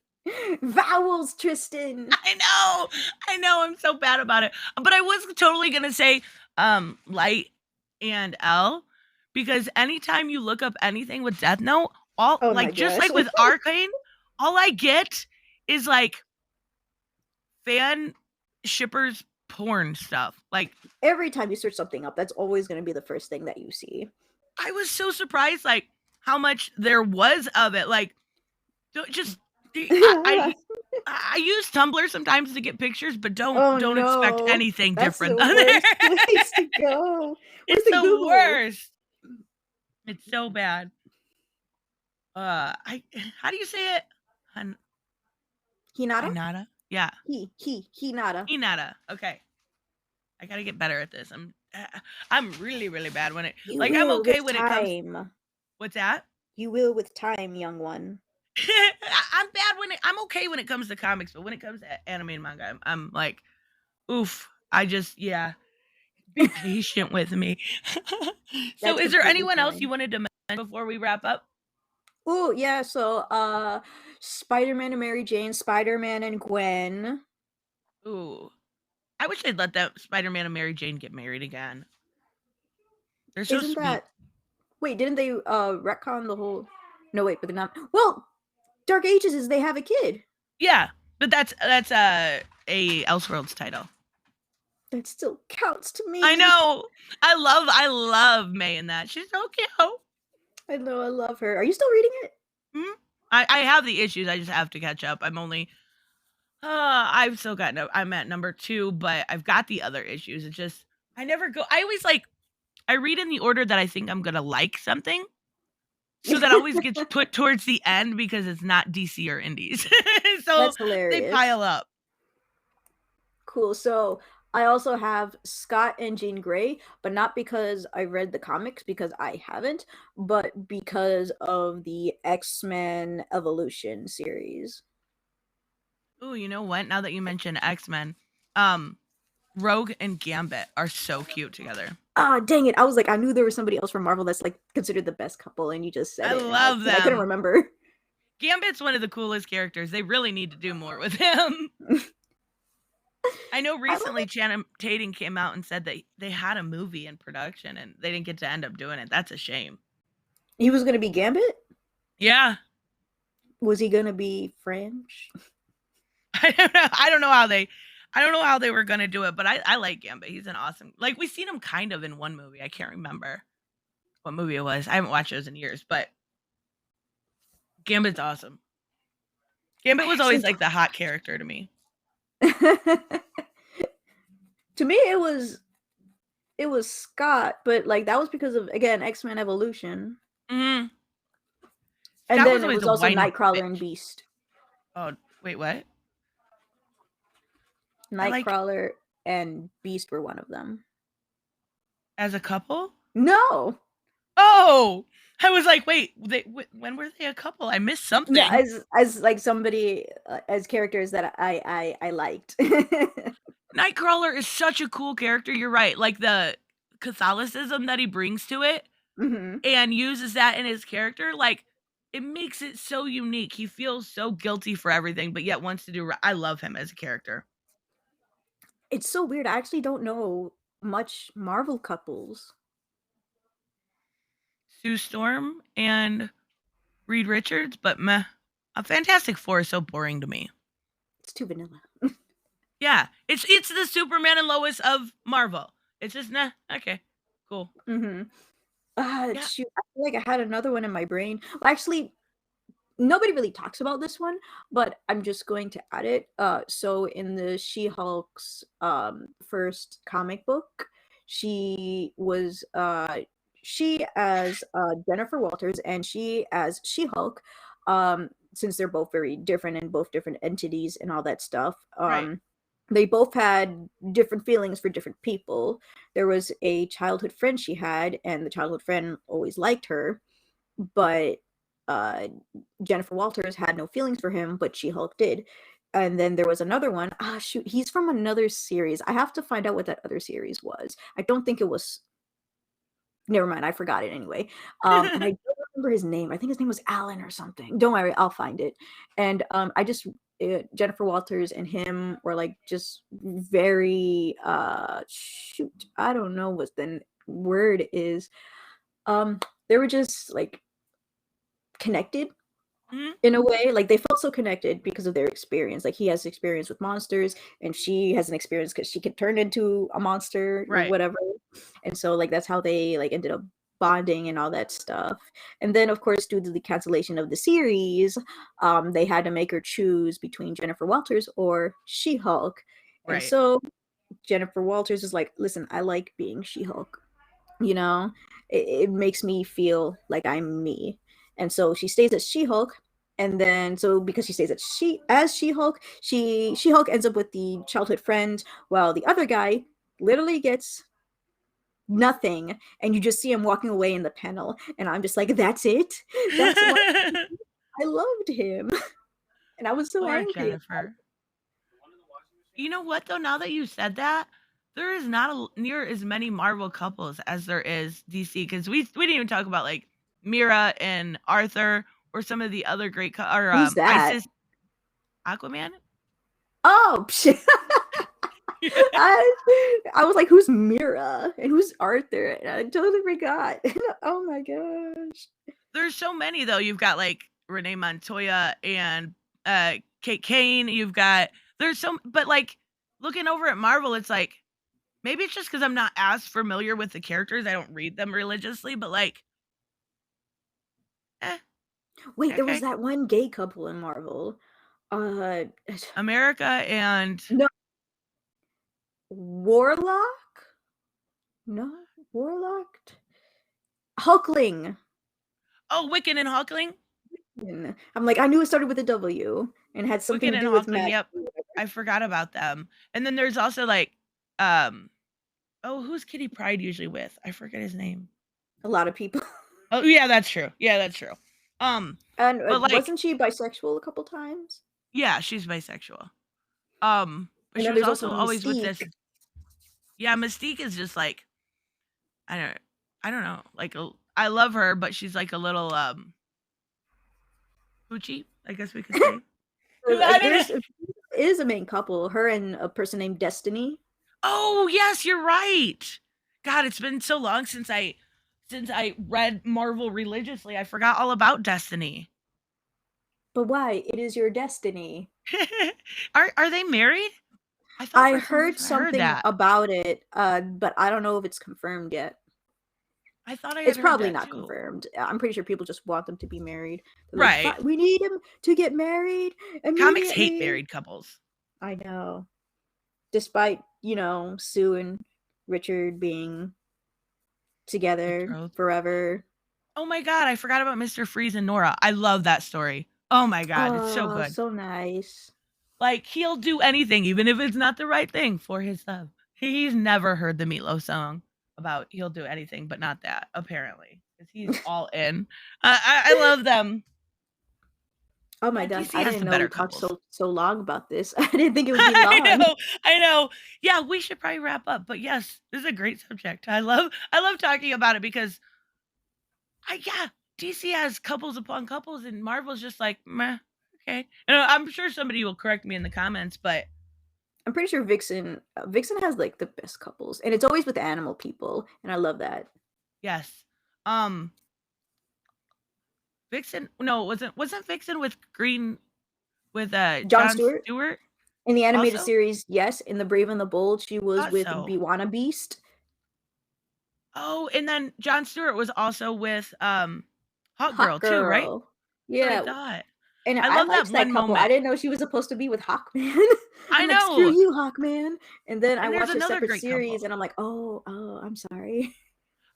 Vowels, Tristan. I know, I'm so bad about it. But I was totally gonna say Light and L, because anytime you look up anything with Death Note, just like with Arcane, all I get is like fan shippers porn stuff. Like every time you search something up, that's always going to be the first thing that you see. I was so surprised, like how much there was of it. Like, just I use Tumblr sometimes to get pictures, but don't expect anything different than there. Place to go. It's the worst. It's so bad. How do you say it? Hinata? Hinata? Yeah. Hinata. Hinata. Okay. I gotta get better at this. I'm really, really bad when it. Like, I'm okay when it comes. What's that? You will with time, young one. I'm bad I'm okay when it comes to comics, but when it comes to anime and manga, I'm like, oof. Yeah. Be patient with me. So, is there anyone else you wanted to mention before we wrap up? Oh yeah, so Spider-Man and Mary Jane, Spider-Man and Gwen. Ooh, I wish they'd let that Spider-Man and Mary Jane get married again. They're so sweet. Wait, didn't they retcon the whole? No, wait, but they're not. Well, Dark Ages is they have a kid. Yeah, but that's a Elseworlds title. That still counts to me. I know. I love May in that. She's so cute. I know. I love her. Are you still reading it? I have the issues. I just have to catch up. I'm only. I've still got I'm at number 2, but I've got the other issues. It's just I never go. I always I read in the order that I think I'm gonna like something. So that always gets put towards the end because it's not DC or Indies. So that's hilarious. They pile up. Cool. So I also have Scott and Jean Grey, but not because I read the comics, because I haven't, but because of the X-Men Evolution series. Oh, you know what? Now that you mention X-Men, Rogue and Gambit are so cute together. Ah, dang it. I was like, I knew there was somebody else from Marvel that's like considered the best couple, and you just said it. I love them. I couldn't remember. Gambit's one of the coolest characters. They really need to do more with him. I know I love recently Channing Tatum came out and said that they had a movie in production and they didn't get to end up doing it. That's a shame. he was gonna be Gambit. Yeah. Was he gonna be French? I don't know. I don't know how they were gonna do it, but I like Gambit. He's an awesome, like, we've seen him kind of in one movie. I can't remember what movie it was. I haven't watched those in years, but Gambit's awesome. Gambit I was actually always like the hot character to me. to me it was Scott, but like that was because of again X-Men Evolution. Mm-hmm. And Scott was then it always was a also whiny Nightcrawler and bitch. Beast. Oh, wait, what? Nightcrawler and Beast were one of them. As a couple? No. Oh, I was like, wait, when were they a couple? I missed something. No, as like somebody as characters that I liked. Nightcrawler is such a cool character. You're right. Like the Catholicism that he brings to it and uses that in his character, like it makes it so unique. He feels so guilty for everything, but yet wants to do right. I love him as a character. It's so weird. I actually don't know much Marvel couples. Sue Storm and Reed Richards, but meh. A Fantastic Four is so boring to me. It's too vanilla. Yeah, it's the Superman and Lois of Marvel. It's just nah. Okay, cool. Yeah. Shoot, I feel like I had another one in my brain. Well, actually, nobody really talks about this one, but I'm just going to add it. So in the She-Hulk's first comic book, she was she as Jennifer Walters and she as She-Hulk, since they're both very different and both different entities and all that stuff. Right. They both had different feelings for different people. There was a childhood friend she had, and the childhood friend always liked her, but Jennifer Walters had no feelings for him, but She-Hulk did. And then there was another one. Ah, shoot, he's from another series. I have to find out what that other series was. I don't think it was. Never mind, I forgot it anyway. And I don't remember his name. I think his name was Alan or something. Don't worry, I'll find it. And I just Jennifer Walters and him were like just very shoot, I don't know what the word is. They were just like connected in a way. Like they felt so connected because of their experience. Like he has experience with monsters and she has an experience because she could turn into a monster or whatever. And so like that's how they like ended up bonding and all that stuff. And then of course due to the cancellation of the series, they had to make her choose between Jennifer Walters or She-Hulk. And so Jennifer Walters is like, listen, I like being She-Hulk. You know, it makes me feel like I'm me. And so she stays as She-Hulk, and then so because she stays as She-Hulk, She-Hulk ends up with the childhood friend, while the other guy literally gets nothing, and you just see him walking away in the panel, and I'm just like, that's it. That's what I loved him, and I was so angry. Jennifer. You know what though? Now that you said that, there is not near as many Marvel couples as there is DC, because we didn't even talk about like Mira and Arthur or some of the other great Who's that? Isis, Aquaman. Oh shit. I was like, who's Mira and who's Arthur? And I totally forgot. Oh my gosh. There's so many though. You've got like Renee Montoya and Kate Kane. You've got but like looking over at Marvel, it's like maybe it's just because I'm not as familiar with the characters. I don't read them religiously, but like, wait, there was that one gay couple in Marvel. America and no. Warlock? No, Warlocked? Hulkling. Oh, Wiccan and Hulkling? I'm like, I knew it started with a W and had something to do with Matt. Yep. I forgot about them. And then there's also like, who's Kitty Pryde usually with? I forget his name. A lot of people. Oh yeah, that's true. Yeah, that's true. And but like, wasn't she bisexual a couple times? Yeah, she's bisexual. But she was also always with this. Yeah, Mystique is just like, I don't know. Like I love her, but she's like a little hoochie, I guess we could say. is a main couple. Her and a person named Destiny. Oh, yes, you're right. God, it's been so long since I read Marvel religiously. I forgot all about Destiny. But why? It is your destiny. Are they married? I thought I for some heard reason I heard something that. about it, but I don't know if it's confirmed yet. I thought I had It's heard probably that not too. confirmed. I'm pretty sure people just want them to be married. They're like, Right. we need him to get married Comics hate immediately. married couples. I know. Despite, Sue and Richard being together Betrothed. forever. Oh my god, I forgot about Mr. Freeze and Nora. I love that story. Oh my god, it's so Oh, good. so nice. Like, he'll do anything, even if it's not the right thing for his love. He's never heard the Meatloaf song about he'll do anything, but not that, apparently. Because he's all in. I love them. Oh my Yeah, gosh, DC I has didn't the know we better talked couples. so long about this. I didn't think it would be I long. know, I know. Yeah, we should probably wrap up. But yes, this is a great subject. I love talking about it because DC has couples upon couples, and Marvel's just like, meh, okay. And I'm sure somebody will correct me in the comments, but I'm pretty sure Vixen has like the best couples, and it's always with animal people, and I love that. yes. Vixen, no, wasn't Vixen with Jon Jon Stewart Stewart in the animated also? series, yes. In The Brave and the Bold, she was Thought with so. Biwana Beast. Oh, and then Jon Stewart was also with Hawk Girl Hawk too, right? Girl, That's what I yeah. thought. And I I love that liked that one couple. I moment. didn't know she was supposed to be with Hawkman. I I'm like, screw know. you, Hawkman. And then I And there's watched a another separate great series, couple. and I'm like, oh, I'm sorry.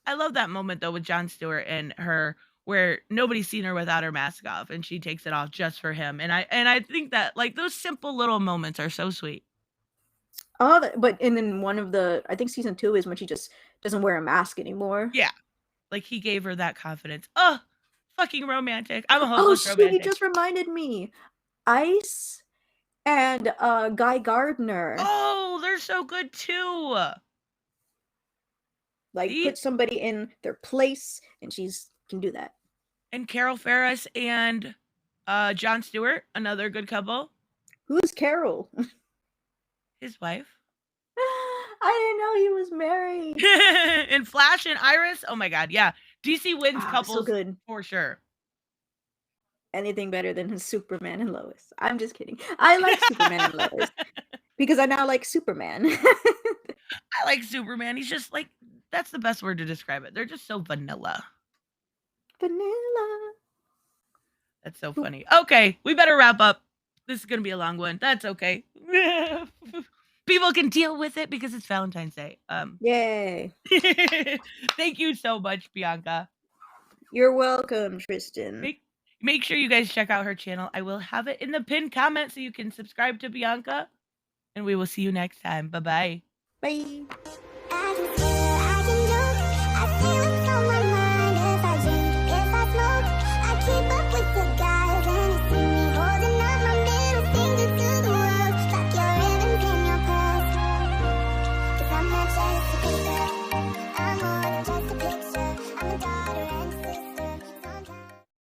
I love that moment though with Jon Stewart and her where nobody's seen her without her mask off and she takes it off just for him. And I think that like those simple little moments are so sweet. Oh, but and then one of I think season 2 is when she just doesn't wear a mask anymore. Yeah. Like he gave her that confidence. Oh, fucking romantic. I'm a Oh hopeless shit! You romantic. just reminded me. Ice and Guy Gardner. Oh, they're so good too. Like See? put somebody in their place, and she's can do that. And Carol Ferris and Jon Stewart, another good couple. Who's Carol? His wife. I didn't know he was married. And Flash and Iris. Oh my god, yeah. DC wins So couples good. for sure. Anything better than his Superman and Lois. I'm just kidding. I like Superman and Lois because I now like Superman. I like Superman. He's just like, that's the best word to describe it. They're just so vanilla. Vanilla. That's so funny. Okay, we better wrap up. This is going to be a long one. That's okay. People can deal with it because it's Valentine's Day. Yay. Thank you so much, Bianca. You're welcome, Tristan. Make sure you guys check out her channel. I will have it in the pinned comment so you can subscribe to Bianca. And we will see you next time. Bye-bye. Bye.